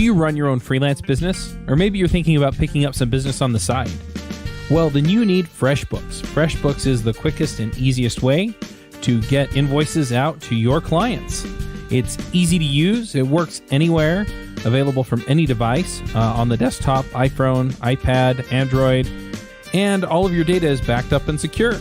you run your own freelance business? Or maybe you're thinking about picking up some business on the side? Well, then you need FreshBooks. FreshBooks is the quickest and easiest way to get invoices out to your clients. It's easy to use. It works anywhere, available from any device, on the desktop, iPhone, iPad, Android, and all of your data is backed up and secure.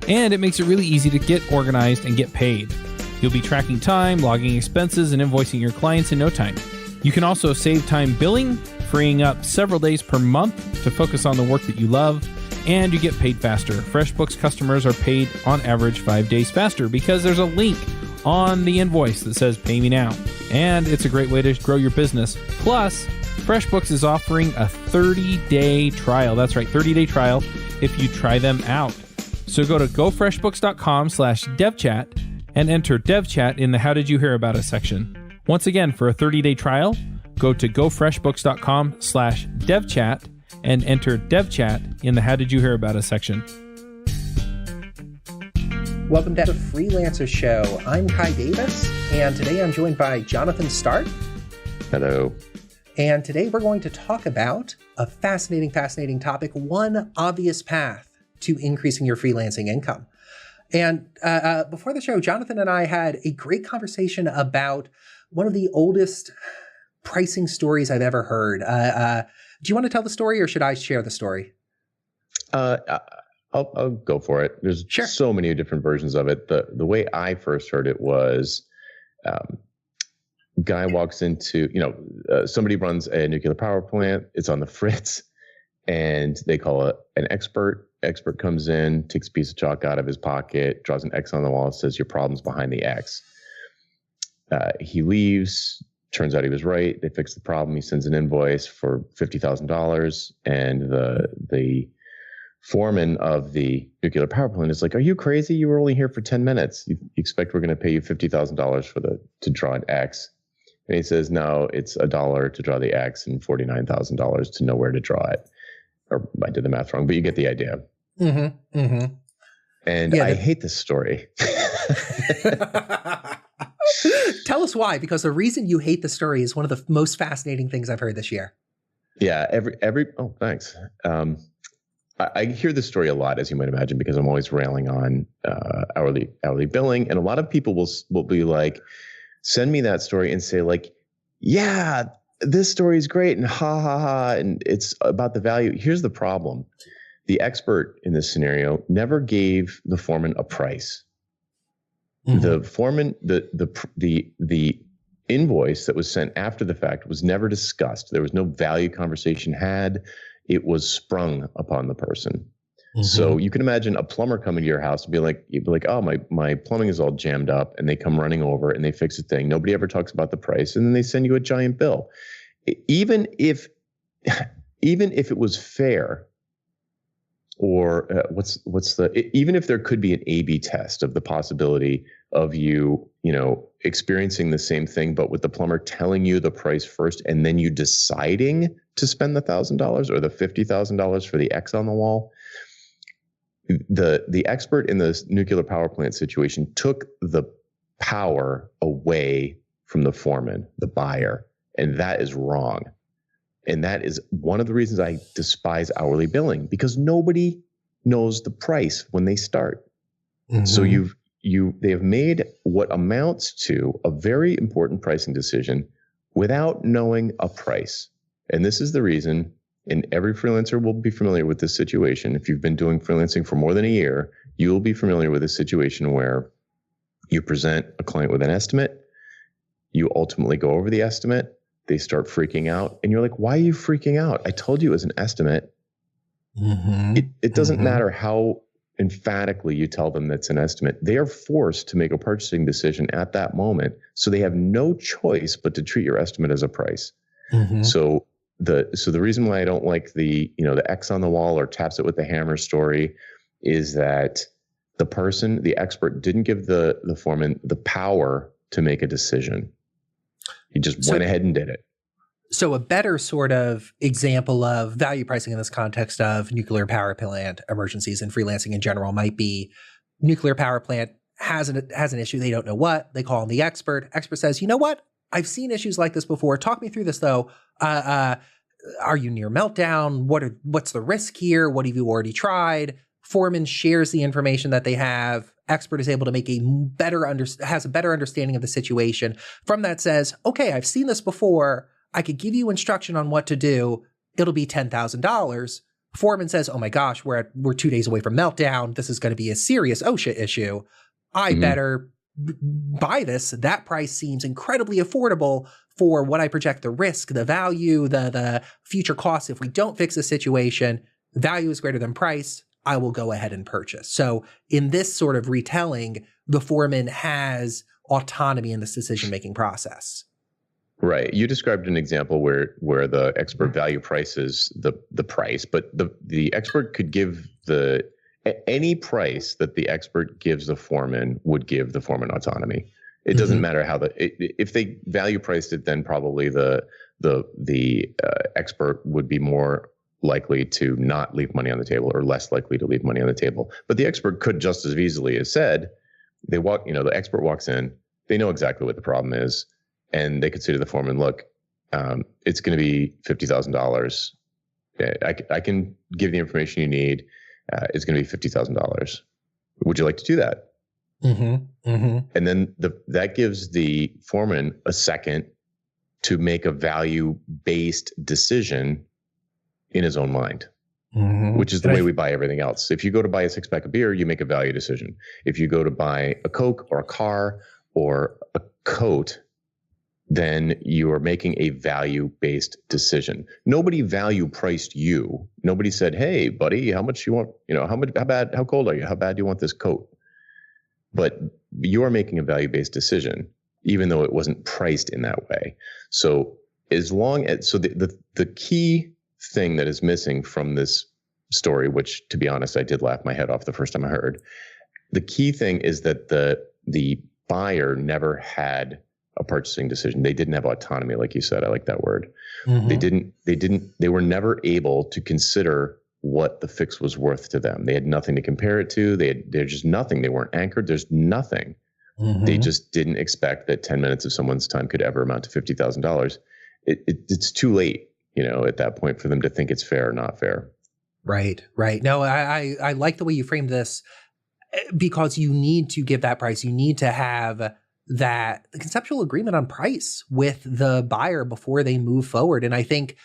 And it makes it really easy to get organized and get paid. You'll be tracking time, logging expenses, and invoicing your clients in no time. You can also save time billing, freeing up several days per month to focus on the work that you love, and you get paid faster. FreshBooks customers are paid on average 5 days faster because there's a link on the invoice that says pay me now. And it's a great way to grow your business. Plus, FreshBooks is offering a 30-day trial. That's right, 30-day trial if you try them out. So go to gofreshbooks.com/devchat and enter devchat in the How Did You Hear About Us section. Once again, for a 30-day trial, go to gofreshbooks.com/devchat and enter devchat in the How Did You Hear About Us section. Welcome to the Freelancer Show. I'm Kai Davis, and today I'm joined by Jonathan Stark. Hello. And today we're going to talk about a fascinating topic, one obvious path to increasing your freelancing income. And before the show, Jonathan and I had a great conversation about one of the oldest pricing stories I've ever heard. Do you want to tell the story, or should I share the story? I'll go for it. There's so many different versions of it. The way I first heard it was, guy walks into, somebody runs a nuclear power plant. It's on the fritz, and they call it an expert. Expert comes in, takes a piece of chalk out of his pocket, draws an X on the wall, and says, "Your problem's behind the X." He leaves. Turns out he was right. They fix the problem. He sends an invoice for $50,000, and the foreman of the nuclear power plant is like, "Are you crazy? You were only here for 10 minutes. You expect we're going to pay you $50,000 to draw an X?" And he says, "No, it's $1 to draw the X and $49,000 to know where to draw it." Or I did the math wrong, but you get the idea. Mm-hmm. Mm-hmm. And I hate this story. Tell us why, because the reason you hate the story is one of the most fascinating things I've heard this year. Yeah. Oh, thanks. I hear this story a lot, as you might imagine, because I'm always railing on hourly billing. And a lot of people will be like, send me that story and say like, yeah, this story is great and ha ha ha, and it's about the value. Here's the problem. The expert in this scenario never gave the foreman a price. Mm-hmm. The foreman, the invoice that was sent after the fact was never discussed. There was no value conversation had. It was sprung upon the person. Mm-hmm. So you can imagine a plumber coming to your house and you'd be like, "Oh, my plumbing is all jammed up," and they come running over and they fix a thing. Nobody ever talks about the price, and then they send you a giant bill. Even if it was fair, or even if there could be an A/B test of the possibility of you experiencing the same thing, but with the plumber telling you the price first and then you deciding to spend the $1,000 or the $50,000 for the X on the wall. The expert in the nuclear power plant situation took the power away from the foreman, the buyer, and that is wrong. And that is one of the reasons I despise hourly billing, because nobody knows the price when they start. Mm-hmm. So they have made what amounts to a very important pricing decision without knowing a price. And this is the reason. And every freelancer will be familiar with this situation. If you've been doing freelancing for more than a year, you will be familiar with a situation where you present a client with an estimate. You ultimately go over the estimate. They start freaking out. And you're like, "Why are you freaking out? I told you it was an estimate." Mm-hmm. It doesn't matter how emphatically you tell them that's an estimate. They are forced to make a purchasing decision at that moment. So they have no choice but to treat your estimate as a price. Mm-hmm. So the reason why I don't like the X on the wall or taps it with the hammer story is that the expert didn't give the foreman the power to make a decision. He just went ahead and did it. So a better sort of example of value pricing in this context of nuclear power plant emergencies and freelancing in general might be nuclear power plant has an issue. They don't know what. They call in the expert. Expert says, "You know what? I've seen issues like this before. Talk me through this though. Are you near meltdown? What's the risk here? What have you already tried? Foreman shares the information that they have. Expert is able to make has a better understanding of the situation. From that says, okay, I've seen this before. I could give you instruction on what to do. It'll be $10,000. Foreman says, oh my gosh, we're 2 days away from meltdown. This is going to be a serious OSHA issue. I better buy this. That price seems incredibly affordable for what I project the risk, the value, the future costs. If we don't fix the situation, value is greater than price. I will go ahead and purchase. So in this sort of retelling, the foreman has autonomy in this decision-making process. Right. You described an example where the expert value prices the price, but the expert could give any price that the expert gives the foreman would give the foreman autonomy. It doesn't matter how if they value priced it, then probably the expert would be more likely to not leave money on the table or less likely to leave money on the table. But the expert could just as easily have said, the expert walks in, they know exactly what the problem is, and they could say to the foreman, look, it's going to be $50,000. I can give the information you need. It's going to be $50,000. Would you like to do that? And then that gives the foreman a second to make a value-based decision in his own mind, which is the way we buy everything else. If you go to buy a six-pack of beer, you make a value decision. If you go to buy a Coke or a car or a coat, then you are making a value-based decision. Nobody value priced you. Nobody said, hey, buddy, how much you want, how cold are you? How bad do you want this coat? But you are making a value-based decision, even though it wasn't priced in that way. So the key thing that is missing from this story, which to be honest, I did laugh my head off the first time I heard, the key thing is that the buyer never had a purchasing decision. They didn't have autonomy, like you said. I like that word. They were never able to consider what the fix was worth to them. They had nothing to compare it to. There's just nothing. They weren't anchored. There's nothing. They just didn't expect that 10 minutes of someone's time could ever amount to $50,000. It's too late, at that point for them to think it's fair or not fair. Right. No, I like the way you framed this, because you need to give that price. You need to have the conceptual agreement on price with the buyer before they move forward. And I think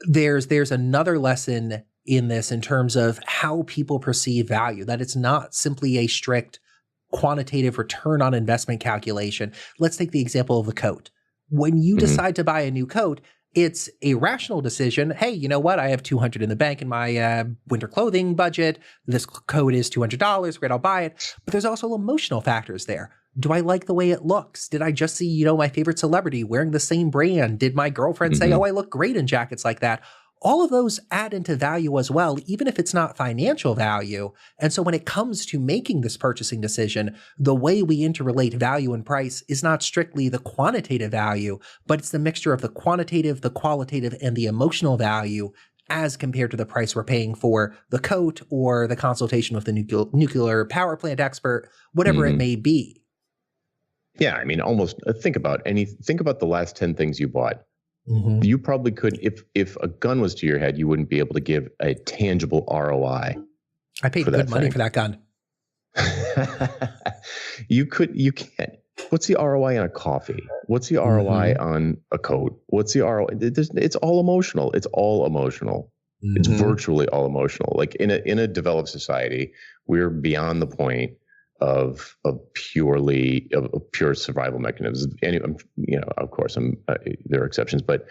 there's another lesson in this in terms of how people perceive value, that it's not simply a strict quantitative return on investment calculation. Let's take the example of the coat. When you decide to buy a new coat, it's a rational decision. Hey, you know what? I have $200 in the bank in my winter clothing budget. This coat is $200. Great, I'll buy it. But there's also emotional factors there. Do I like the way it looks? Did I just see, my favorite celebrity wearing the same brand? Did my girlfriend say, oh, I look great in jackets like that? All of those add into value as well, even if it's not financial value. And so when it comes to making this purchasing decision, the way we interrelate value and price is not strictly the quantitative value, but it's the mixture of the quantitative, the qualitative, and the emotional value as compared to the price we're paying for the coat or the consultation with the nuclear power plant expert, whatever it may be. Yeah, I mean, almost think about the last 10 things you bought. You probably could, if a gun was to your head, you wouldn't be able to give a tangible ROI. I paid good money for that gun. You can't. What's the ROI on a coffee? What's the ROI on a coat? What's the ROI? It's all emotional. It's all emotional. It's virtually all emotional. Like in a developed society, we're beyond the point of pure survival mechanisms. And of course, there are exceptions, but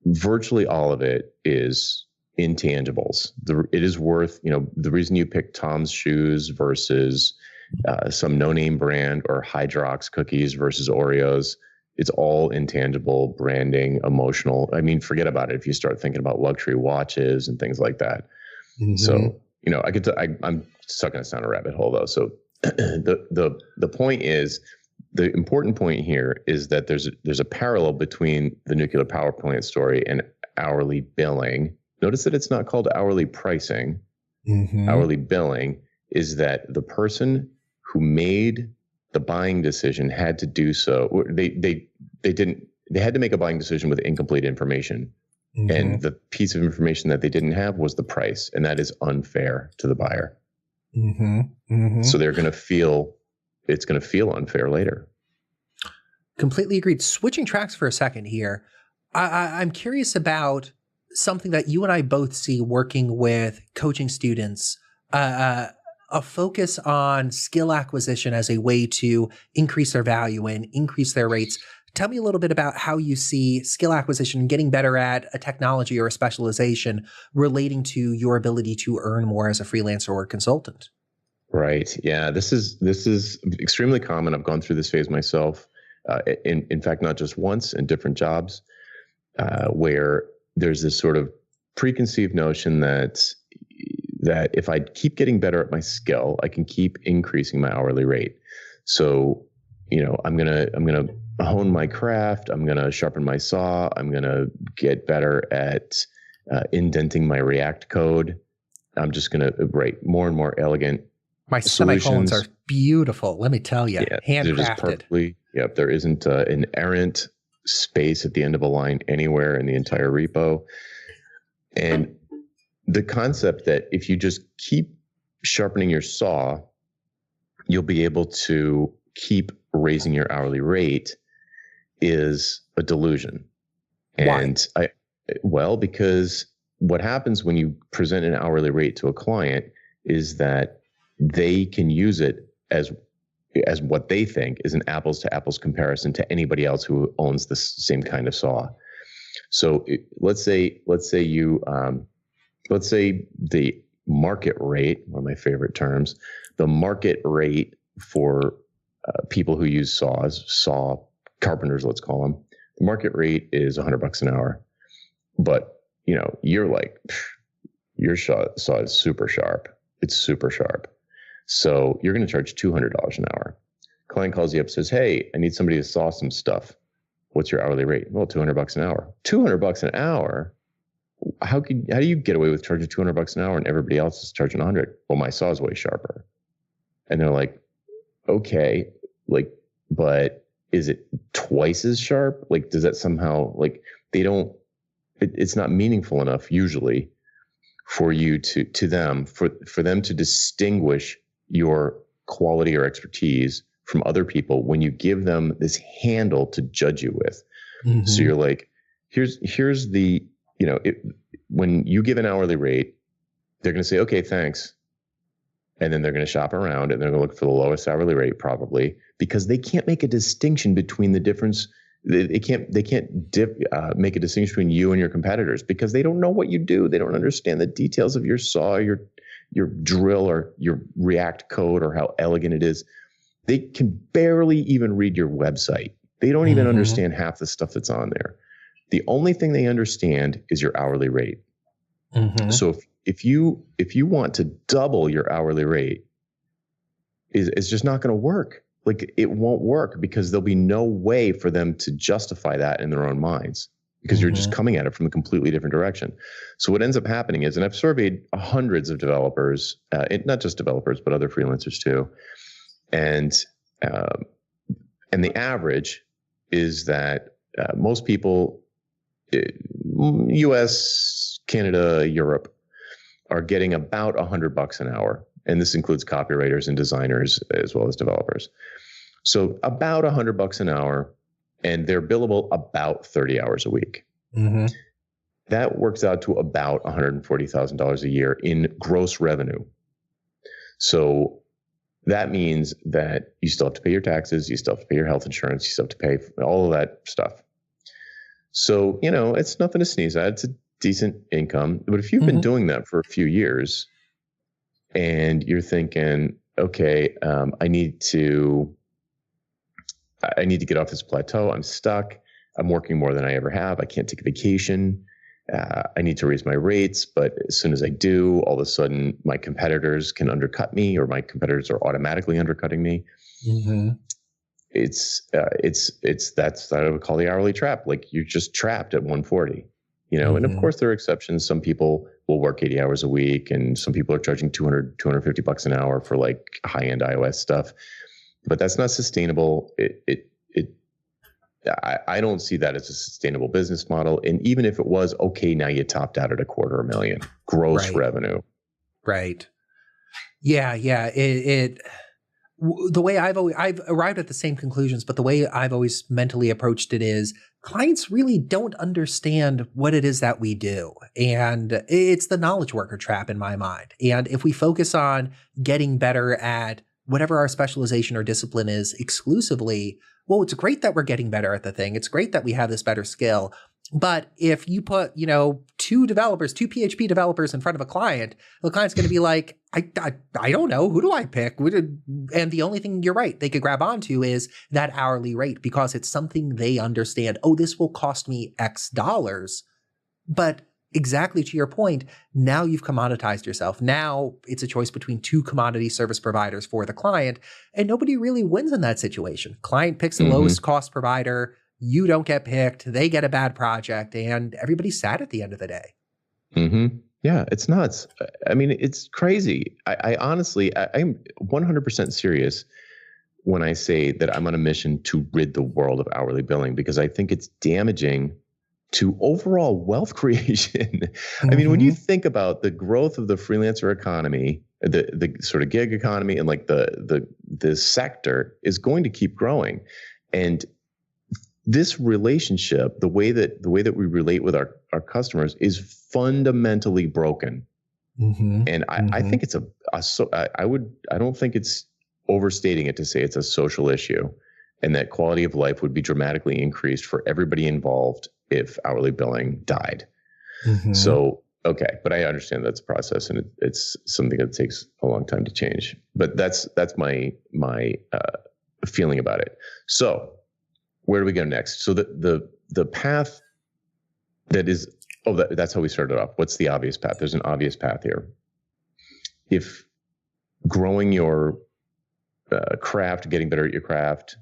virtually all of it is intangibles. It is worth, the reason you pick Tom's shoes versus some no-name brand, or Hydrox cookies versus Oreos. It's all intangible, branding, emotional. I mean, forget about it if you start thinking about luxury watches and things like that. So, I'm stuck us down a rabbit hole though. So the point is, the important point here is that there's a parallel between the nuclear power plant story and hourly billing. Notice that it's not called hourly pricing. Hourly billing is that the person who made the buying decision had to do so. They had to make a buying decision with incomplete information. And the piece of information that they didn't have was the price. And that is unfair to the buyer. So they're going to feel, it's going to feel unfair later. Completely agreed. Switching tracks for a second here. I'm curious about something that you and I both see working with coaching students, a focus on skill acquisition as a way to increase their value and increase their rates. Tell me a little bit about how you see skill acquisition and getting better at a technology or a specialization relating to your ability to earn more as a freelancer or consultant. Right. Yeah. This is extremely common. I've gone through this phase myself. In fact, not just once, in different jobs, where there's this sort of preconceived notion that if I keep getting better at my skill, I can keep increasing my hourly rate. So, I'm gonna hone my craft. I'm gonna sharpen my saw. I'm gonna get better at indenting my React code. I'm just gonna write more and more elegant. My semicolons are beautiful. Let me tell you, handcrafted. They're just perfectly. Yep. There isn't an errant space at the end of a line anywhere in the entire repo. And the concept that if you just keep sharpening your saw, you'll be able to keep raising your hourly rate is a delusion. And because what happens when you present an hourly rate to a client is that they can use it as what they think is an apples to apples comparison to anybody else who owns the same kind of saw. So let's say the market rate, one of my favorite terms, the market rate for people who use saw carpenters, let's call them, the market rate is $100 an hour. But you're like, your saw is super sharp. It's super sharp. So you're going to charge $200 an hour. Client calls you up, says, "Hey, I need somebody to saw some stuff. What's your hourly rate?" Well, $200 an hour. $200 an hour. How do you get away with charging $200 an hour and everybody else is charging $100? Well, my saw is way sharper. And they're like, okay, but is it twice as sharp? Does that somehow it's not meaningful enough usually for you to them, for them to distinguish your quality or expertise from other people when you give them this handle to judge you with. So you're like, here's the, when you give an hourly rate, they're going to say, okay, thanks. And then they're going to shop around and they're going to look for the lowest hourly rate probably, because they can't make a distinction between the difference. They can't make a distinction between you and your competitors because they don't know what you do. They don't understand the details of your saw, your drill, or your React code, or how elegant it is. They can barely even read your website. They don't even understand half the stuff that's on there. The only thing they understand is your hourly rate. So if you want to double your hourly rate, it's just not going to work. It won't work because there'll be no way for them to justify that in their own minds because you're just coming at it from a completely different direction. So what ends up happening is, and I've surveyed hundreds of developers, not just developers, but other freelancers too. And the average is that most people, US, Canada, Europe, are getting about $100 an hour. And this includes copywriters and designers as well as developers. So about $100 an hour, and they're billable about 30 hours a week. That works out to about $140,000 a year in gross revenue. So that means that you still have to pay your taxes, you still have to pay your health insurance, you still have to pay all of that stuff. So, it's nothing to sneeze at. It's a decent income. But if you've been doing that for a few years and you're thinking, okay, I need to get off this plateau. I'm stuck. I'm working more than I ever have. I can't take a vacation. I need to raise my rates. But as soon as I do, all of a sudden my competitors can undercut me, or my competitors are automatically undercutting me. That's what I would call the hourly trap. You're just trapped at 140, and of course there are exceptions. Some people will work 80 hours a week, and some people are charging $250 an hour for high-end iOS stuff. but that's not sustainable. I don't see that as a sustainable business model. And even if it was, okay, now you topped out at $250,000 gross revenue. Right. Yeah. The way I've arrived at the same conclusions, but the way I've always mentally approached it is clients really don't understand what it is that we do. And it's the knowledge worker trap in my mind. And if we focus on getting better at whatever our specialization or discipline is exclusively, well, it's great that we're getting better at the thing. It's great that we have this better skill. But if you put, two PHP developers in front of a client, the client's going to be like, I don't know. Who do I pick? And the only thing, you're right, they could grab onto is that hourly rate because it's something they understand. Oh, this will cost me X dollars. But exactly to your point, now you've commoditized yourself. Now it's a choice between two commodity service providers for the client, and nobody really wins in that situation. Client picks the lowest cost provider. You don't get picked. They get a bad project, and everybody's sad at the end of the day. Yeah, it's nuts. I mean, it's crazy. I honestly, I'm 100% serious when I say that I'm on a mission to rid the world of hourly billing, because I think it's damaging to overall wealth creation. I mean, when you think about the growth of the freelancer economy, the sort of gig economy, and like the sector is going to keep growing. And this relationship, the way that we relate with our customers is fundamentally broken. And I think it's I don't think it's overstating it to say it's a social issue, and that quality of life would be dramatically increased for everybody involved if hourly billing died. So, okay, but I understand that's a process, and it's something that takes a long time to change. But that's my feeling about it. So, where do we go next? So the path that is, that's how we started off. What's the obvious path? There's an obvious path here. If growing your craft, getting better at your craft,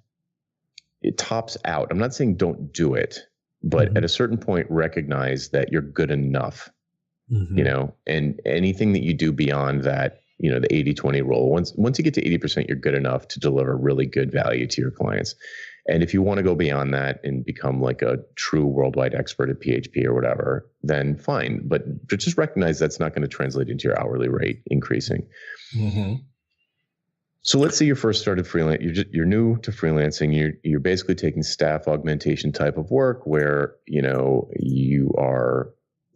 it tops out. I'm not saying don't do it, but at a certain point, recognize that you're good enough, and anything that you do beyond that, the 80-20 rule, once you get to 80%, you're good enough to deliver really good value to your clients. And if you want to go beyond that and become like a true worldwide expert at PHP or whatever, then fine. But just recognize that's not going to translate into your hourly rate increasing. So let's say you first started freelance. You're new to freelancing. You're basically taking staff augmentation type of work where you are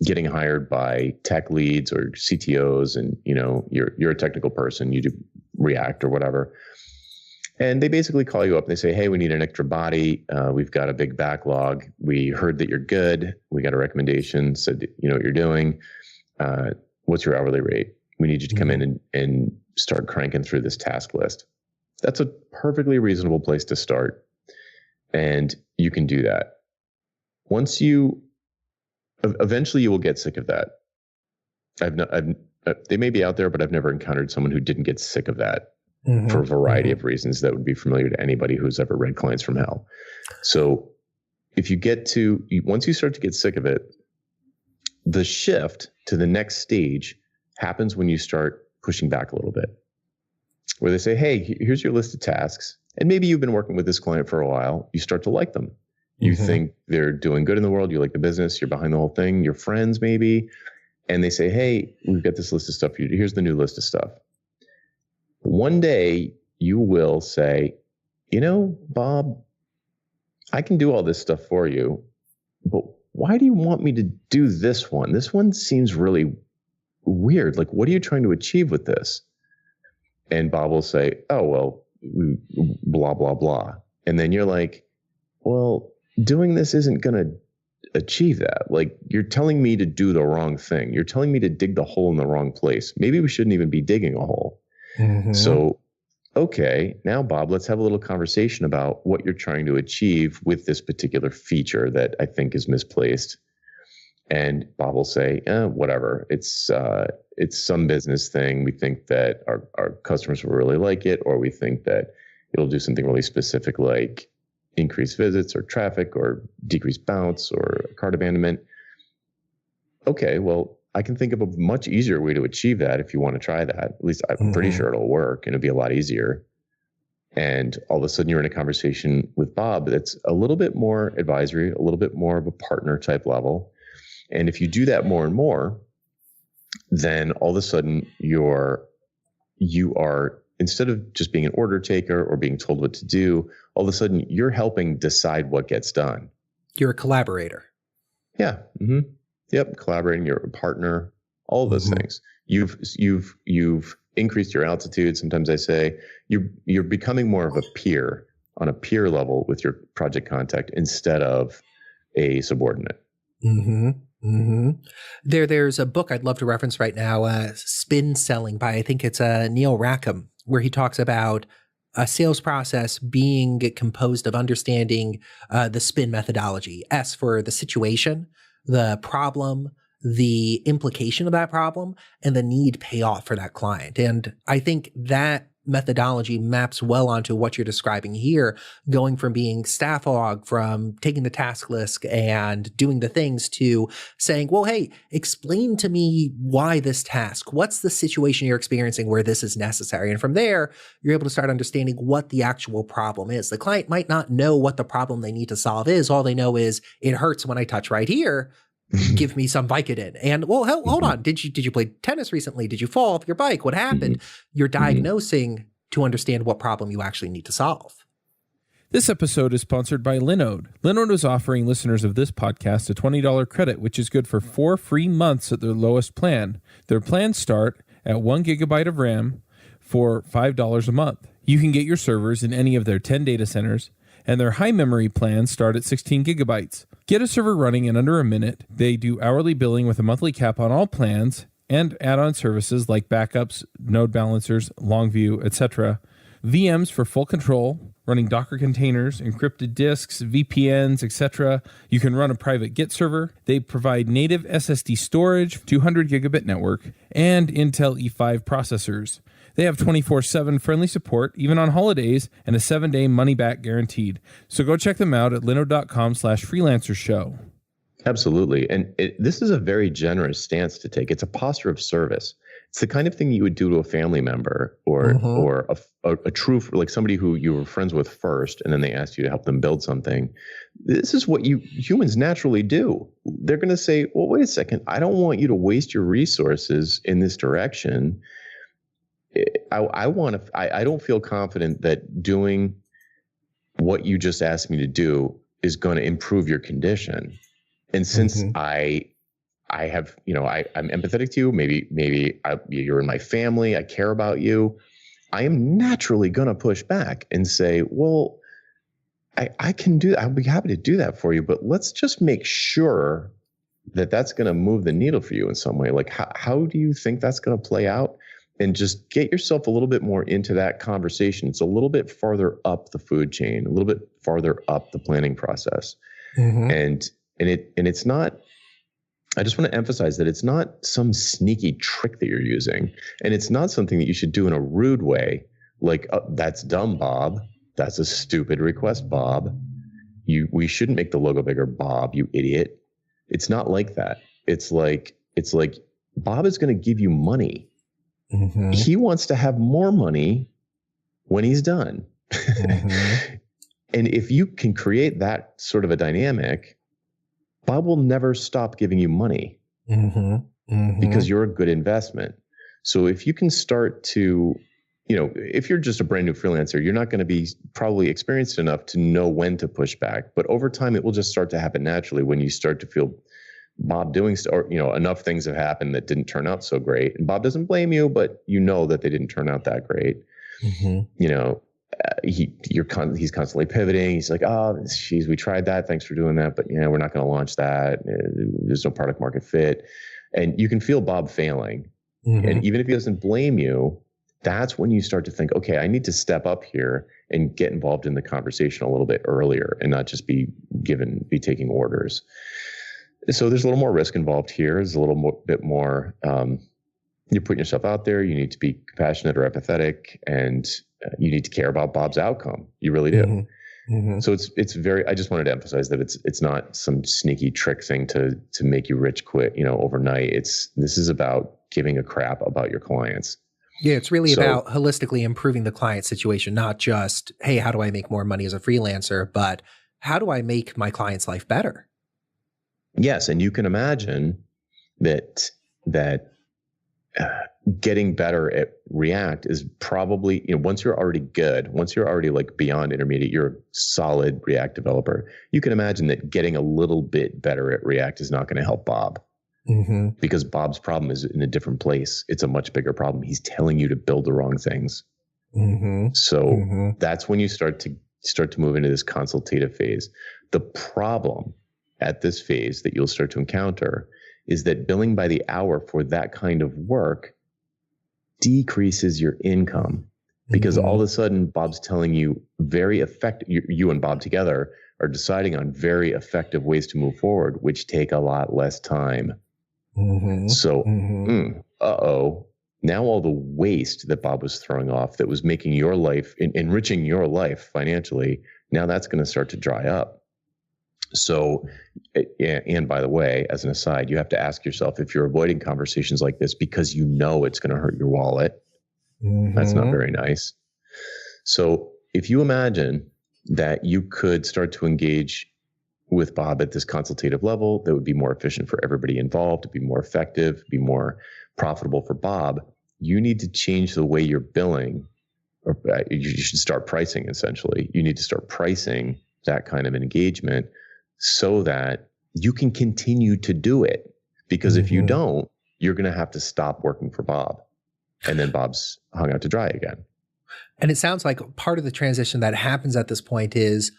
getting hired by tech leads or CTOs, and you're a technical person. You do React or whatever. And they basically call you up and they say, hey, we need an extra body. We've got a big backlog. We heard that you're good. We got a recommendation, said that you know what you're doing. What's your hourly rate? We need you to come in and start cranking through this task list. That's a perfectly reasonable place to start. And you can do that. Eventually you will get sick of that. They may be out there, but I've never encountered someone who didn't get sick of that. For a variety of reasons that would be familiar to anybody who's ever read Clients from Hell. So if once you start to get sick of it, the shift to the next stage happens when you start pushing back a little bit, where they say, hey, here's your list of tasks. And maybe you've been working with this client for a while. You start to like them. You think they're doing good in the world. You like the business. You're behind the whole thing. You're friends maybe. And they say, hey, we've got this list of stuff for you. Here's the new list of stuff. One day you will say, Bob, I can do all this stuff for you, but why do you want me to do this one? This one seems really weird. Like, what are you trying to achieve with this? And Bob will say, oh, well, blah, blah, blah. And then you're like, well, doing this isn't going to achieve that. Like, you're telling me to do the wrong thing. You're telling me to dig the hole in the wrong place. Maybe we shouldn't even be digging a hole. So, okay, now, Bob, let's have a little conversation about what you're trying to achieve with this particular feature that I think is misplaced. And Bob will say, whatever, it's some business thing. We think that our customers will really like it, or we think that it'll do something really specific like increase visits or traffic or decrease bounce or cart abandonment. Okay, well, I can think of a much easier way to achieve that if you want to try that. At least I'm pretty sure it'll work and it'll be a lot easier. And all of a sudden you're in a conversation with Bob that's a little bit more advisory, a little bit more of a partner type level. And if you do that more and more, then all of a sudden you are, instead of just being an order taker or being told what to do, all of a sudden you're helping decide what gets done. You're a collaborator. Yeah. Mm-hmm. Yep. Collaborating, you're a partner, all of those things. You've increased your altitude. Sometimes I say you're becoming more of a peer, on a peer level with your project contact instead of a subordinate. Mm-hmm. Mm-hmm. There's a book I'd love to reference right now, Spin Selling by, I think it's Neil Rackham, where he talks about a sales process being composed of understanding the spin methodology. S for the situation, the problem, the implication of that problem, and the need payoff for that client. And I think that methodology maps well onto what you're describing here, going from being staff hog, from taking the task list and doing the things, to saying, well, hey, explain to me why this task, what's the situation you're experiencing where this is necessary? And from there, you're able to start understanding what the actual problem is. The client might not know what the problem they need to solve is. All they know is it hurts when I touch right here. Give me some Vicodin. And well, hold on. Did you play tennis recently? Did you fall off your bike? What happened? You're diagnosing to understand what problem you actually need to solve. This episode is sponsored by Linode. Linode is offering listeners of this podcast a $20 credit, which is good for 4 free months at their lowest plan. Their plans start at 1 gigabyte of RAM for $5 a month. You can get your servers in any of their 10 data centers, and their high memory plans start at 16 gigabytes. Get a server running in under a minute. They do hourly billing with a monthly cap on all plans and add-on services like backups, node balancers, Longview, etc. VMs for full control, running Docker containers, encrypted disks, VPNs, etc. You can run a private Git server. They provide native SSD storage, 200 gigabit network, and Intel E5 processors. They have 24/7 friendly support, even on holidays, and a 7-day money-back guaranteed. So go check them out at linode.com/freelancer show. Absolutely. And this is a very generous stance to take. It's a posture of service. It's the kind of thing you would do to a family member or a true, like somebody who you were friends with first, and then they asked you to help them build something. This is what humans naturally do. They're going to say, well, wait a second. I don't want you to waste your resources in this direction. I don't feel confident that doing what you just asked me to do is going to improve your condition. And since I have, I'm empathetic to you, maybe you're in my family, I care about you, I am naturally going to push back and say, well, I can do that. I'll be happy to do that for you, but let's just make sure that that's going to move the needle for you in some way. Like, how do you think that's going to play out? And just get yourself a little bit more into that conversation. It's a little bit farther up the food chain, a little bit farther up the planning process. And it's not, I just want to emphasize that it's not some sneaky trick that you're using. And it's not something that you should do in a rude way. Like, that's dumb, Bob. That's a stupid request, Bob. We shouldn't make the logo bigger, Bob, you idiot. It's not like that. It's like Bob is going to give you money. He wants to have more money when he's done. And if you can create that sort of a dynamic, Bob will never stop giving you money because you're a good investment. So if you can start to, if you're just a brand new freelancer, you're not going to be probably experienced enough to know when to push back. But over time, it will just start to happen naturally when you start to feel Bob doing, or enough things have happened that didn't turn out so great, and Bob doesn't blame you, but that they didn't turn out that great. He's constantly pivoting. He's like, oh, geez, we tried that. Thanks for doing that, but we're not going to launch that. There's no product market fit, and you can feel Bob failing. And even if he doesn't blame you, that's when you start to think, okay, I need to step up here and get involved in the conversation a little bit earlier, and not just be taking orders. So there's a little more risk involved here. There's a bit more, you're putting yourself out there. You need to be compassionate or empathetic, and you need to care about Bob's outcome. You really do. So it's very, I just wanted to emphasize that it's not some sneaky trick thing to make you rich quick, overnight. This is about giving a crap about your clients. Yeah, it's really about holistically improving the client situation, not just, hey, how do I make more money as a freelancer, but how do I make my client's life better? Yes, and you can imagine that getting better at React is probably, once you're already good, once you're already like beyond intermediate, you're a solid React developer. You can imagine that getting a little bit better at React is not going to help Bob. Because Bob's problem is in a different place. It's a much bigger problem. He's telling you to build the wrong things. So that's when you start to move into this consultative phase. The problem at this phase that you'll start to encounter is that billing by the hour for that kind of work decreases your income, because all of a sudden Bob's telling you very effective, you and Bob together are deciding on very effective ways to move forward, which take a lot less time. So, now all the waste that Bob was throwing off that was making your life, enriching your life financially, now that's going to start to dry up. So, and by the way, as an aside, you have to ask yourself if you're avoiding conversations like this because you know it's going to hurt your wallet. That's not very nice. So if you imagine that you could start to engage with Bob at this consultative level, that would be more efficient for everybody involved, to be more effective, be more profitable for Bob, you need to change the way you're billing, or you should start pricing essentially. You need to start pricing that kind of engagement so that you can continue to do it. Because if you don't, you're going to have to stop working for Bob. And then Bob's hung out to dry again. And it sounds like part of the transition that happens at this point is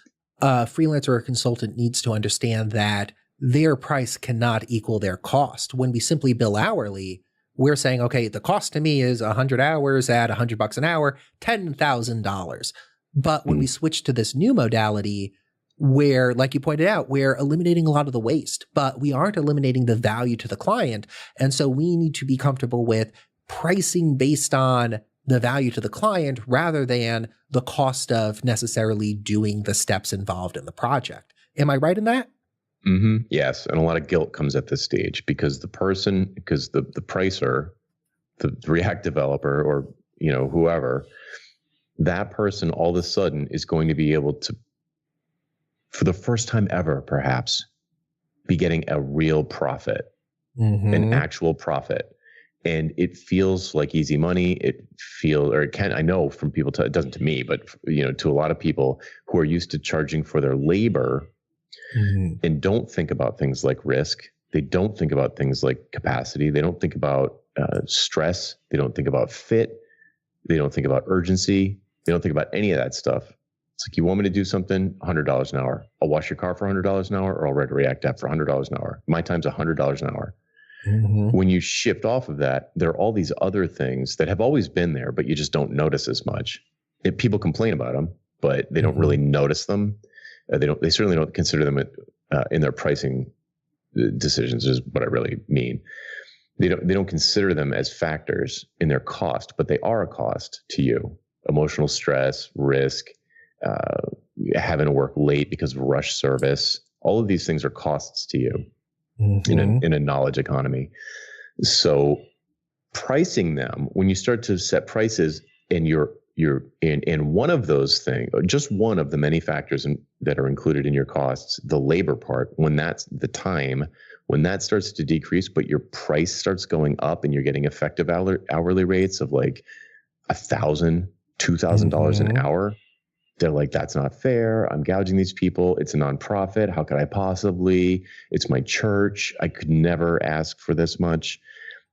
a freelancer or consultant needs to understand that their price cannot equal their cost. When we simply bill hourly, we're saying, okay, the cost to me is 100 hours at $100 an hour, $10,000. But when we switch to this new modality, where, like you pointed out, we're eliminating a lot of the waste, but we aren't eliminating the value to the client. And so we need to be comfortable with pricing based on the value to the client rather than the cost of necessarily doing the steps involved in the project. Am I right in that? Yes. And a lot of guilt comes at this stage because the pricer, the React developer, or, whoever, that person all of a sudden is going to be able to, for the first time ever, perhaps, be getting a real profit, an actual profit. And it feels like easy money. I know from people, it doesn't to me, but to a lot of people who are used to charging for their labor and don't think about things like risk. They don't think about things like capacity. They don't think about stress. They don't think about fit. They don't think about urgency. They don't think about any of that stuff. It's like, you want me to do something, $100 an hour. I'll wash your car for $100 an hour, or I'll write a React app for $100 an hour. My time's $100 an hour. When you shift off of that, there are all these other things that have always been there, but you just don't notice as much. People complain about them, but they don't really notice them. They certainly don't consider them in their pricing decisions, is what I really mean. They don't consider them as factors in their cost, but they are a cost to you. Emotional stress, risk, having to work late because of rush service. All of these things are costs to you in a knowledge economy. So pricing them, when you start to set prices and you're in one of those things, just one of the many factors that are included in your costs, the labor part, when that's the time, when that starts to decrease, but your price starts going up and you're getting effective hourly rates of like $1,000, $2,000 an hour, they're like, that's not fair. I'm gouging these people. It's a nonprofit. How could I possibly? It's my church. I could never ask for this much.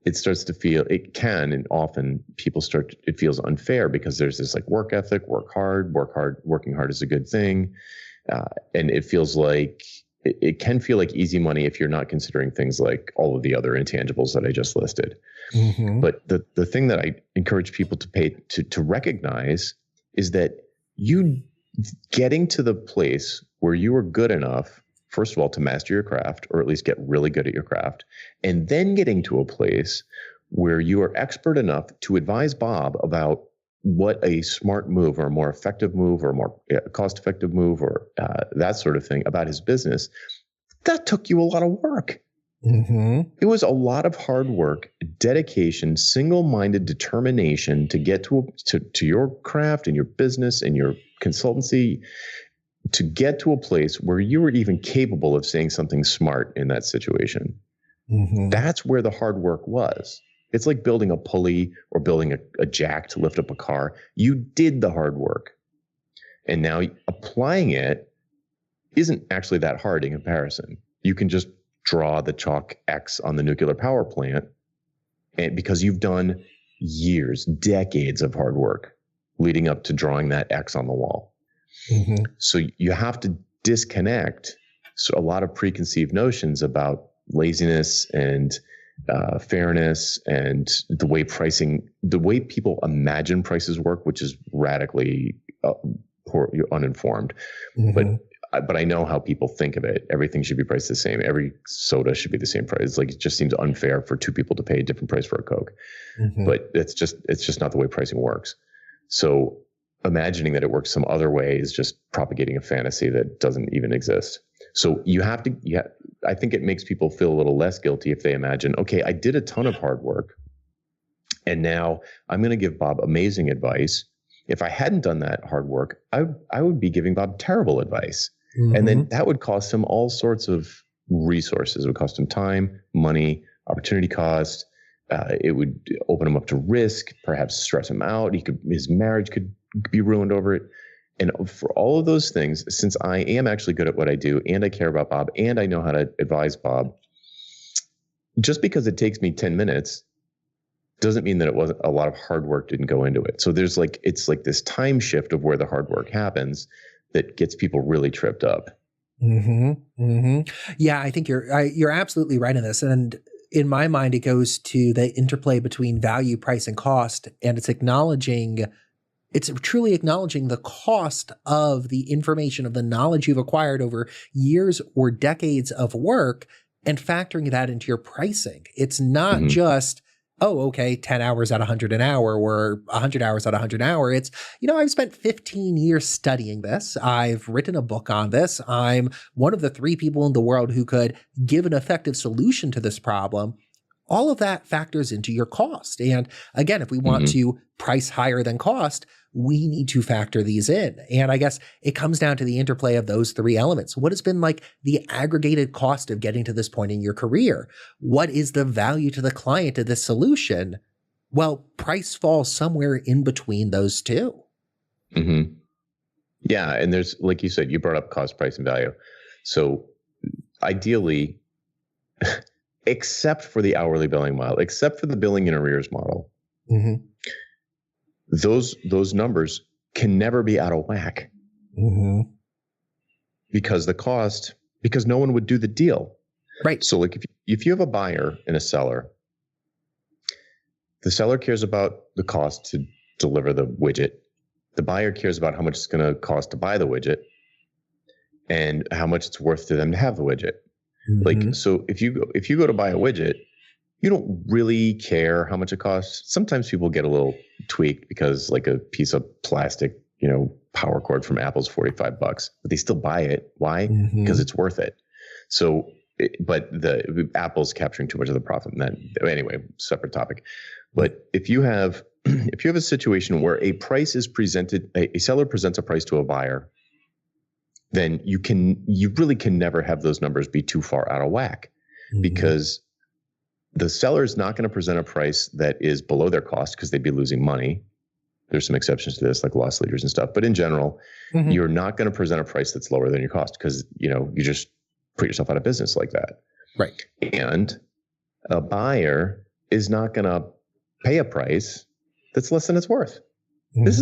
It starts to feel, it can, and often it feels unfair because there's this like work ethic, working hard is a good thing. And it feels like, it can feel like easy money if you're not considering things like all of the other intangibles that I just listed. But the thing that I encourage people to recognize is that you getting to the place where you are good enough, first of all, to master your craft, or at least get really good at your craft, and then getting to a place where you are expert enough to advise Bob about what a smart move or a more effective move or a more cost-effective move or that sort of thing about his business, that took you a lot of work. It was a lot of hard work, dedication, single-minded determination to get to your craft and your business and your consultancy, to get to a place where you were even capable of saying something smart in that situation. That's where the hard work was. It's like building a pulley or building a jack to lift up a car. You did the hard work. And now applying it isn't actually that hard in comparison. You can just draw the chalk X on the nuclear power plant, and because you've done years, decades of hard work leading up to drawing that X on the wall. So you have to disconnect a lot of preconceived notions about laziness and fairness and the way people imagine prices work, which is radically uninformed. But I know how people think of it. Everything should be priced the same. Every soda should be the same price. Like, it just seems unfair for two people to pay a different price for a Coke. But it's just not the way pricing works. So imagining that it works some other way is just propagating a fantasy that doesn't even exist. So I think it makes people feel a little less guilty if they imagine, okay, I did a ton of hard work, and now I'm going to give Bob amazing advice. If I hadn't done that hard work, I would be giving Bob terrible advice. And then that would cost him all sorts of resources. It would cost him time, money, opportunity cost. It would open him up to risk, perhaps stress him out. His marriage could be ruined over it. And for all of those things, since I am actually good at what I do, and I care about Bob, and I know how to advise Bob, just because it takes me 10 minutes doesn't mean that it wasn't a lot of hard work didn't go into it. So it's like this time shift of where the hard work happens that gets people really tripped up. Yeah, I think you're absolutely right in this. And in my mind, it goes to the interplay between value, price, and cost. And it's truly acknowledging the cost of the information, of the knowledge you've acquired over years or decades of work, and factoring that into your pricing. It's not just, oh, okay, 10 hours at 100 an hour or 100 hours at 100 an hour. It's, I've spent 15 years studying this. I've written a book on this. I'm one of the 3 people in the world who could give an effective solution to this problem. All of that factors into your cost. And again, if we want to price higher than cost, we need to factor these in. And I guess it comes down to the interplay of those 3 elements. What has been like the aggregated cost of getting to this point in your career? What is the value to the client of this solution? Well, price falls somewhere in between those 2. Yeah. And there's, like you said, you brought up cost, price, and value. So ideally, except for the hourly billing model, except for the billing in arrears model, those numbers can never be out of whack because no one would do the deal. Right. So like if you have a buyer and a seller, the seller cares about the cost to deliver the widget. The buyer cares about how much it's going to cost to buy the widget and how much it's worth to them to have the widget. Like, so if you go to buy a widget, you don't really care how much it costs. Sometimes people get a little tweaked because like a piece of plastic, power cord from Apple's $45, but they still buy it. Why? Because it's worth it. So, but the Apple's capturing too much of the profit. And then anyway, separate topic. But if you have a situation where a price is presented, a seller presents a price to a buyer, then you really can never have those numbers be too far out of whack because the seller is not going to present a price that is below their cost because they'd be losing money. There's some exceptions to this, like loss leaders and stuff. But in general, you're not going to present a price that's lower than your cost because, you just put yourself out of business like that. Right. And a buyer is not going to pay a price that's less than it's worth. This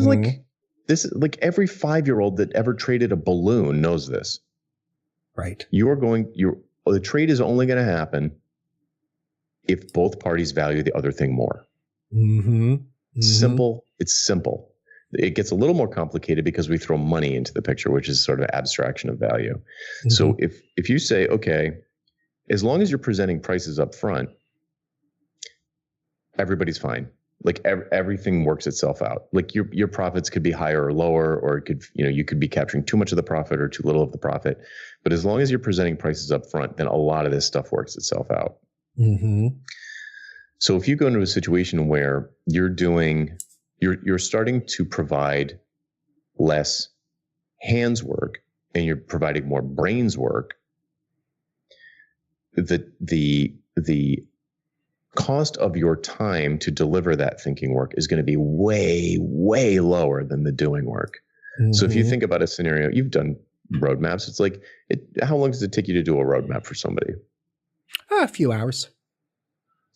is like every 5-year-old that ever traded a balloon knows this. Right. The trade is only going to happen if both parties value the other thing more. Simple. It's simple. It gets a little more complicated because we throw money into the picture, which is sort of abstraction of value. So if you say, okay, as long as you're presenting prices up front, everybody's fine. Like everything works itself out. Like your profits could be higher or lower, or it could, you could be capturing too much of the profit or too little of the profit. But as long as you're presenting prices up front, then a lot of this stuff works itself out. Mm-hmm. So if you go into a situation where you're starting to provide less hands work and you're providing more brains work, the cost of your time to deliver that thinking work is going to be way, way lower than the doing work. Mm-hmm. So if you think about a scenario, you've done roadmaps. It's like, how long does it take you to do a roadmap for somebody? A few hours.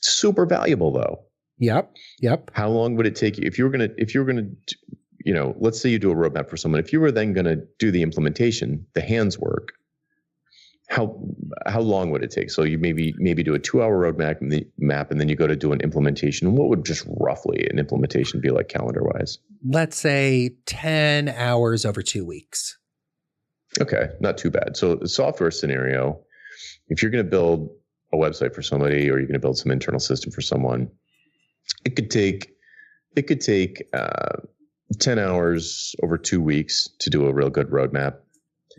Super valuable though. Yep. How long would it take you if you were going to, let's say you do a roadmap for someone. If you were then going to do the implementation, the hands work, how long would it take? So you maybe do a 2-hour roadmap and then you go to do an implementation. What would just roughly an implementation be like calendar wise? Let's say 10 hours over 2 weeks. Okay, not too bad. So the software scenario, if you're going to build a website for somebody or you're going to build some internal system for someone, it could take 10 hours over 2 weeks to do a real good roadmap.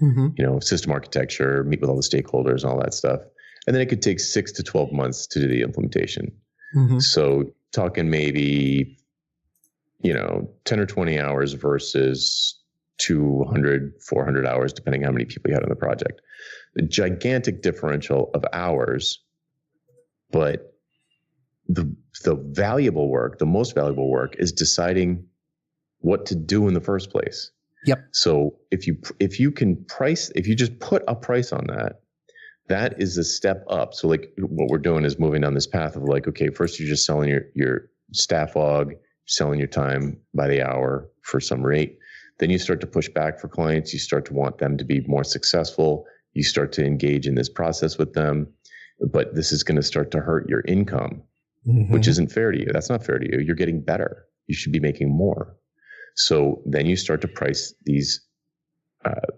Mm-hmm. System architecture, meet with all the stakeholders, all that stuff. And then it could take 6 to 12 months to do the implementation. Mm-hmm. So talking maybe, 10 or 20 hours versus 200, 400 hours, depending how many people you had on the project. The gigantic differential of hours, but the valuable work, the most valuable work is deciding what to do in the first place. Yep. So if you just put a price on that is a step up. So like what we're doing is moving down this path of like, okay, first you're just selling your staff log, selling your time by the hour for some rate. Then you start to push back for clients. You start to want them to be more successful. You start to engage in this process with them, but this is going to start to hurt your income, mm-hmm. which isn't fair to you. That's not fair to you. You're getting better. You should be making more. So then you start to price these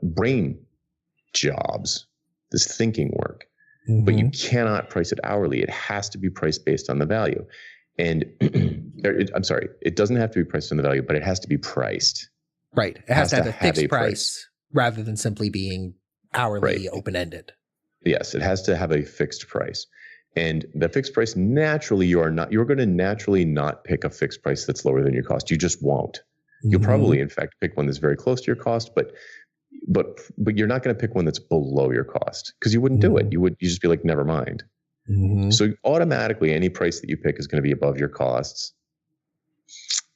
brain jobs, this thinking work, mm-hmm. but you cannot price it hourly. It has to be priced based on the value. And it doesn't have to be priced on the value, but it has to be priced. Right. It has to have a fixed price rather than simply being hourly open-ended. Yes, it has to have a fixed price. And the fixed price, naturally, you're going to naturally not pick a fixed price that's lower than your cost. You just won't. You'll probably, in fact, pick one that's very close to your cost, but you're not going to pick one that's below your cost because you wouldn't do it. You just be like, never mind. Mm-hmm. So automatically, any price that you pick is going to be above your costs.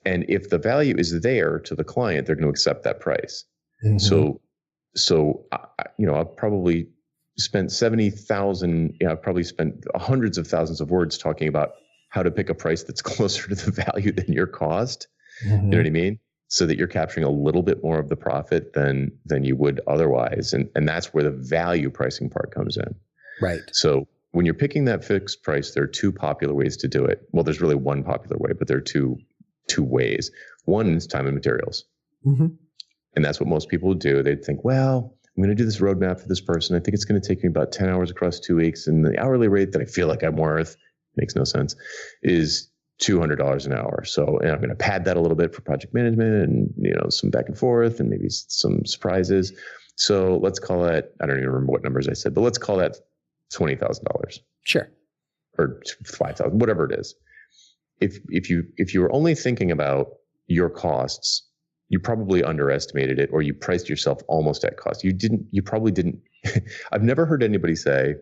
And if the value is there to the client, they're going to accept that price. Mm-hmm. So I've probably spent 70,000. I've probably spent hundreds of thousands of words talking about how to pick a price that's closer to the value than your cost. Mm-hmm. You know what I mean? So that you're capturing a little bit more of the profit than you would otherwise. And that's where the value pricing part comes in. Right. So when you're picking that fixed price, there are two popular ways to do it. Well, there's really one popular way, but there are two ways. One is time and materials. Mm-hmm. And that's what most people would do. They'd think, well, I'm going to do this roadmap for this person. I think it's going to take me about 10 hours across 2 weeks. And the hourly rate that I feel like I'm worth, makes no sense, is $200 an hour. So, and I'm going to pad that a little bit for project management and, some back and forth and maybe some surprises. So let's call it, I don't even remember what numbers I said, but let's call that $20,000. Sure. Or 5,000, whatever it is. If you were only thinking about your costs, you probably underestimated it, or you priced yourself almost at cost. You probably didn't. I've never heard anybody say,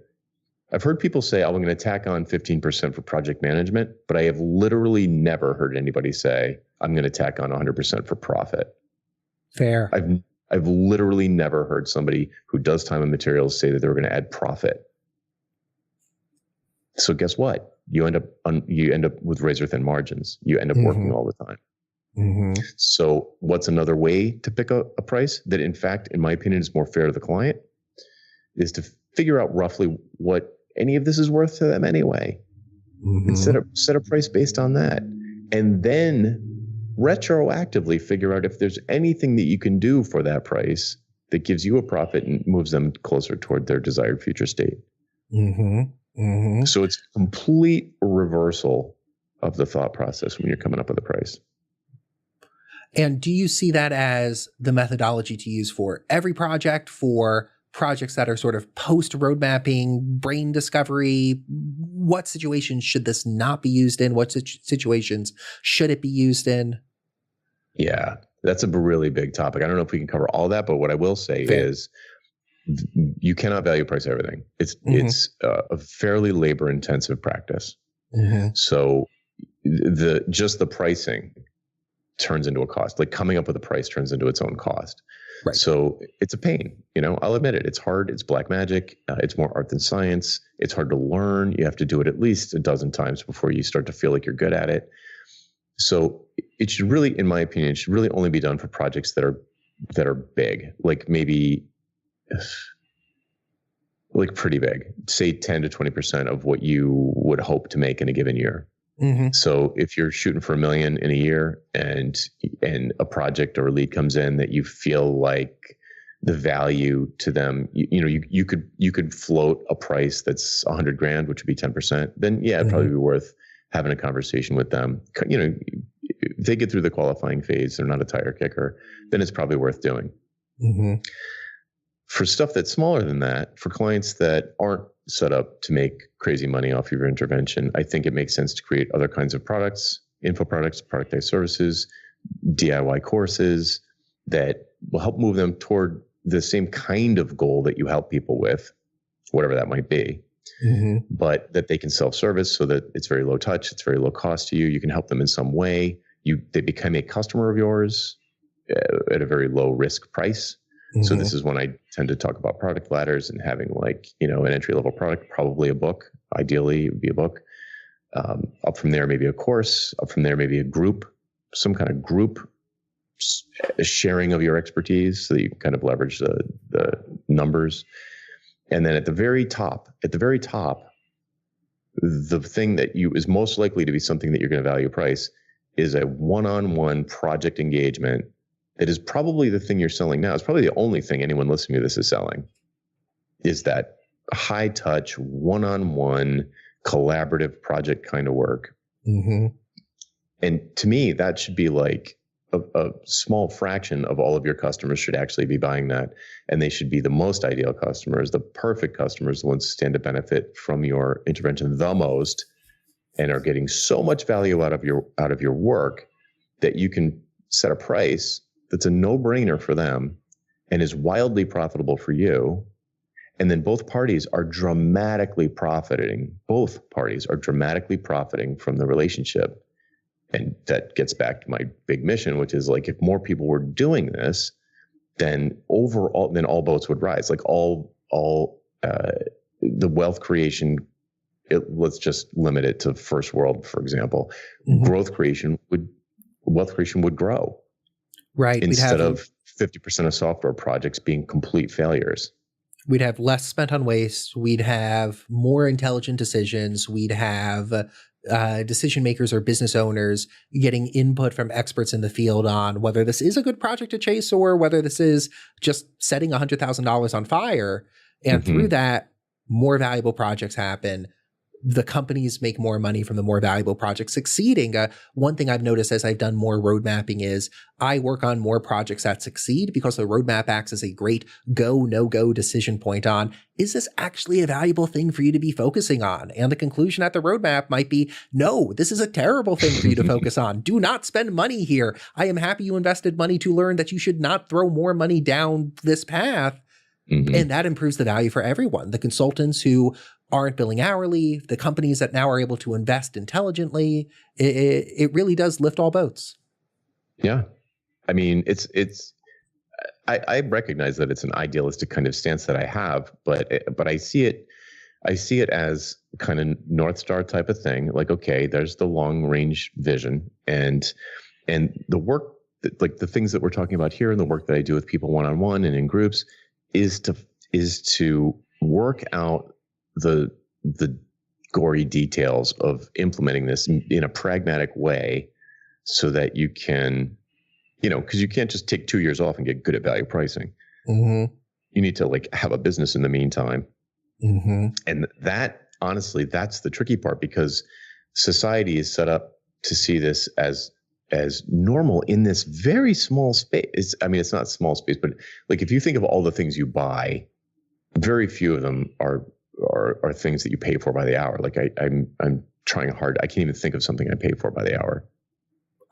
I've heard people say, I'm going to tack on 15% for project management, but I have literally never heard anybody say, I'm going to tack on 100% for profit. Fair. I've literally never heard somebody who does time and materials say that they were going to add profit. So guess what? You end up with razor thin margins. You end up working all the time. Mm-hmm. So what's another way to pick a price that, in fact, in my opinion, is more fair to the client, is to figure out roughly what any of this is worth to them anyway. Mm-hmm. And set a price based on that. And then retroactively figure out if there's anything that you can do for that price that gives you a profit and moves them closer toward their desired future state. Mm-hmm. Mm-hmm. So it's complete reversal of the thought process when you're coming up with a price. And do you see that as the methodology to use for every project, for projects that are sort of post road mapping, brain discovery? What situations should this not be used in? What situations should it be used in? Yeah, that's a really big topic. I don't know if we can cover all that, but what I will say is you cannot value price everything. It's a fairly labor intensive practice. So the pricing turns into a cost. Like coming up with a price turns into its own cost. Right. So it's a pain. I'll admit it. It's hard. It's black magic. It's more art than science. It's hard to learn. You have to do it at least a dozen times before you start to feel like you're good at it. So it should really, in my opinion, it should really only be done for projects that are big, like maybe like pretty big, say 10 to 20% of what you would hope to make in a given year. So if you're shooting for $1 million in a year and a project or a lead comes in that you feel like the value to them, you could float a price that's $100,000, which would be 10%. Then it'd probably be worth having a conversation with them. If they get through the qualifying phase, they're not a tire kicker, then it's probably worth doing. For stuff that's smaller than that, for clients that aren't set up to make crazy money off of your intervention, I think it makes sense to create other kinds of products, info products, productized services, DIY courses that will help move them toward the same kind of goal that you help people with, whatever that might be, but that they can self-service so that it's very low touch, it's very low cost to you. You can help them in some way. They become a customer of yours at a very low risk price. So this is when I tend to talk about product ladders and having an entry level product, probably a book. Ideally, it would be a book. Up from there, maybe a course. Up from there, maybe a group, some kind of group sharing of your expertise so that you can kind of leverage the numbers. And then at the very top, the thing that is most likely to be something that you're going to value price is a one-on-one project engagement. It is probably the thing you're selling now. It's probably the only thing anyone listening to this is selling, is that high touch, one-on-one, collaborative project kind of work. And to me, that should be like a small fraction of all of your customers should actually be buying that. And they should be the most ideal customers, the perfect customers, the ones who stand to benefit from your intervention the most and are getting so much value out of your work that you can set a price that's a no-brainer for them and is wildly profitable for you. And then both parties are dramatically profiting. Both parties are dramatically profiting from the relationship. And that gets back to my big mission, which is like, if more people were doing this, then all boats would rise. Like all the wealth creation, let's just limit it to first world, for example. Wealth creation would grow. Right. Instead of 50% of software projects being complete failures. We'd have less spent on waste. We'd have more intelligent decisions. We'd have decision makers or business owners getting input from experts in the field on whether this is a good project to chase or whether this is just setting $100,000 on fire. And through that, more valuable projects happen. The companies make more money from the more valuable projects succeeding. One thing I've noticed as I've done more road mapping is I work on more projects that succeed because the roadmap acts as a great go, no-go decision point on, is this actually a valuable thing for you to be focusing on? And the conclusion at the roadmap might be, no, this is a terrible thing for you to focus on. Do not spend money here. I am happy you invested money to learn that you should not throw more money down this path. And that improves the value for everyone. The consultants who aren't billing hourly, the companies that now are able to invest intelligently, it really does lift all boats. Yeah. I mean, I recognize that it's an idealistic kind of stance that I have, but I see it as kind of North Star type of thing. Like, okay, there's the long range vision and the work, like the things that we're talking about here and the work that I do with people one-on-one and in groups is to work out the gory details of implementing this in a pragmatic way so that you can, because you can't just take 2 years off and get good at value pricing. You need to have a business in the meantime. And that, honestly, that's the tricky part, because society is set up to see this as normal in this very small space. It's not small space, but like if you think of all the things you buy, very few of them are things that you pay for by the hour. Like I'm trying hard. I can't even think of something I pay for by the hour.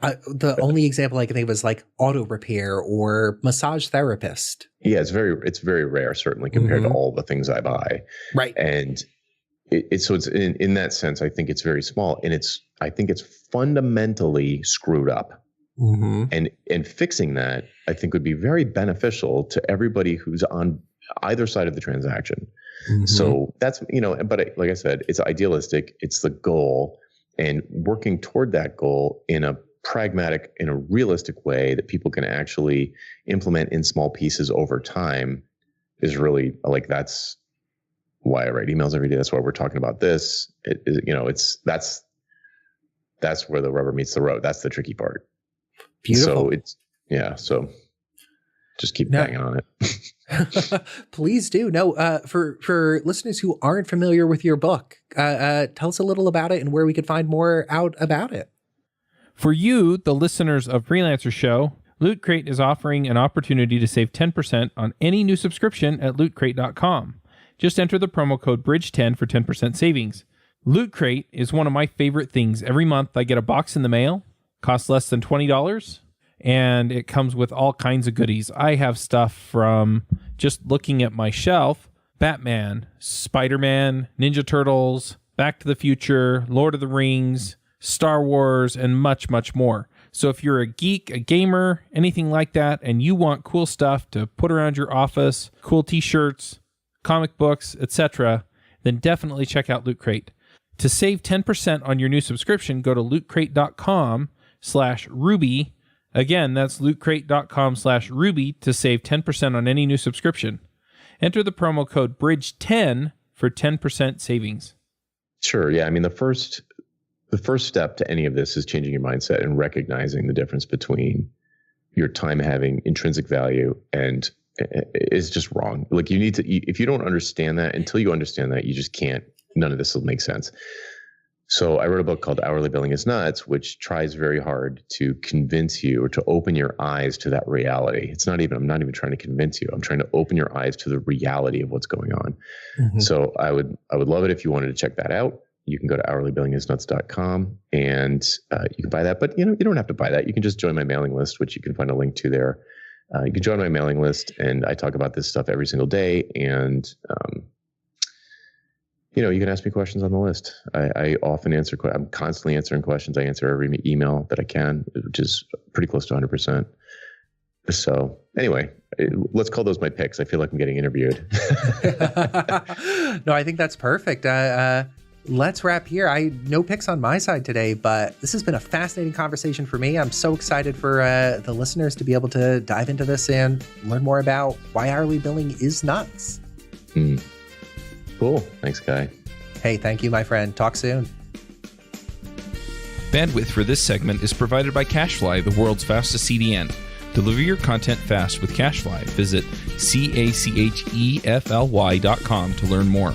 The only example I can think of is like auto repair or massage therapist. Yeah, it's very rare, certainly compared to all the things I buy. Right. And it's in that sense, I think it's very small, and I think it's fundamentally screwed up. And fixing that, I think, would be very beneficial to everybody who's on either side of the transaction. So that's, but like I said, it's idealistic. It's the goal, and working toward that goal in a pragmatic, in a realistic way that people can actually implement in small pieces over time is really, like, that's why I write emails every day. That's why we're talking about this. That's where the rubber meets the road. That's the tricky part. Beautiful. So so just keep banging on it. Please do. No, for listeners who aren't familiar with your book, tell us a little about it and where we could find more out about it. For you, the listeners of Freelancer Show, Loot Crate is offering an opportunity to save 10% on any new subscription at lootcrate.com. Just enter the promo code BRIDGE10 for 10% savings. Loot Crate is one of my favorite things. Every month I get a box in the mail, costs less than $20, and it comes with all kinds of goodies. I have stuff from, just looking at my shelf, Batman, Spider-Man, Ninja Turtles, Back to the Future, Lord of the Rings, Star Wars, and much, much more. So if you're a geek, a gamer, anything like that, and you want cool stuff to put around your office, cool t-shirts, comic books, etc., then definitely check out Loot Crate. To save 10% on your new subscription, go to lootcrate.com/Ruby. Again, that's lootcrate.com/Ruby to save 10% on any new subscription. Enter the promo code BRIDGE10 for 10% savings. Sure. Yeah. I mean, the first step to any of this is changing your mindset and recognizing the difference between your time having intrinsic value and is just wrong. Like, you need to, if you don't understand that, until you understand that, you just can't, none of this will make sense. So I wrote a book called Hourly Billing is Nuts, which tries very hard to convince you, or to open your eyes to that reality. I'm not even trying to convince you. I'm trying to open your eyes to the reality of what's going on. So I would love it if you wanted to check that out. You can go to hourlybillingisnuts.com and you can buy that. But you don't have to buy that. You can just join my mailing list, which you can find a link to there. You can join my mailing list, and I talk about this stuff every single day. And you can ask me questions on the list. I often answer. I'm constantly answering questions. I answer every email that I can, which is pretty close to 100%. So anyway, let's call those my picks. I feel like I'm getting interviewed. No, I think that's perfect. Let's wrap here. No picks on my side today, but this has been a fascinating conversation for me. I'm so excited for the listeners to be able to dive into this and learn more about why hourly billing is nuts. Cool. Thanks, Kai. Hey, thank you, my friend. Talk soon. Bandwidth for this segment is provided by CashFly, the world's fastest CDN. Deliver your content fast with CashFly. Visit CACHEFLY.com to learn more.